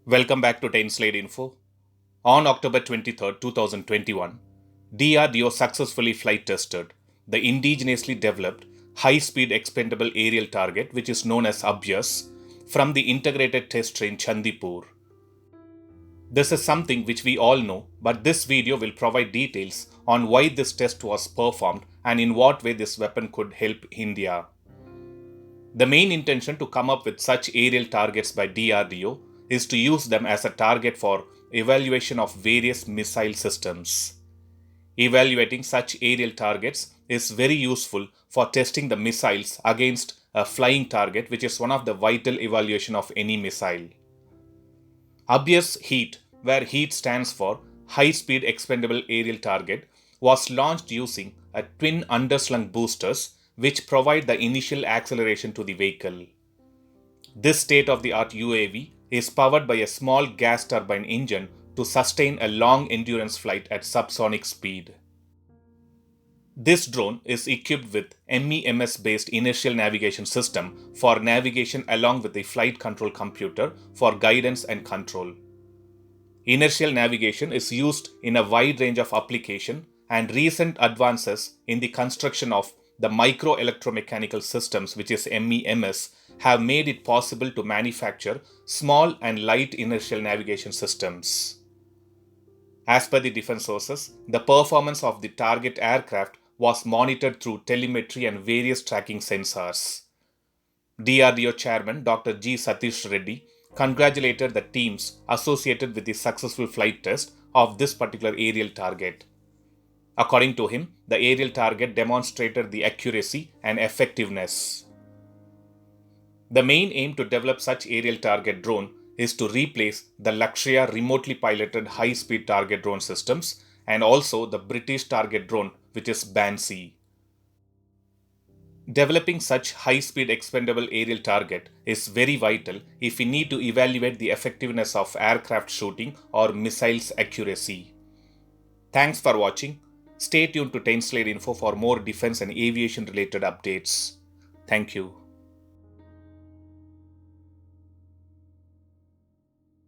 Welcome back to 10 Slate Info. On October 23rd, 2021, DRDO successfully flight tested the indigenously developed high-speed expendable aerial target, which is known as Abhyas, from the integrated test train Chandipur. This is something which we all know, but this video will provide details on why this test was performed and in what way this weapon could help India. The main intention to come up with such aerial targets by DRDO is to use them as a target for evaluation of various missile systems. Evaluating such aerial targets is very useful for testing the missiles against a flying target, which is one of the vital evaluation of any missile. Abhyas HEAT, where HEAT stands for High Speed Expendable Aerial Target, was launched using a twin underslung boosters which provide the initial acceleration to the vehicle. This state-of-the-art UAV is powered by a small gas turbine engine to sustain a long endurance flight at subsonic speed. This drone is equipped with MEMS-based inertial navigation system for navigation along with the flight control computer for guidance and control. Inertial navigation is used in a wide range of applications, and recent advances in the construction of the microelectromechanical systems, which is MEMS, have made it possible to manufacture small and light inertial navigation systems. As per the defense sources, the performance of the target aircraft was monitored through telemetry and various tracking sensors. DRDO Chairman Dr. G. Satish Reddy congratulated the teams associated with the successful flight test of this particular aerial target. According to him, the aerial target demonstrated the accuracy and effectiveness. The main aim to develop such aerial target drone is to replace the Lakshya remotely piloted high-speed target drone systems and also the British target drone, which is Banshee. Developing such high-speed expendable aerial target is very vital if we need to evaluate the effectiveness of aircraft shooting or missiles accuracy. Thanks for watching. Stay tuned to 10 Slate Info for more defense and aviation related updates. Thank you.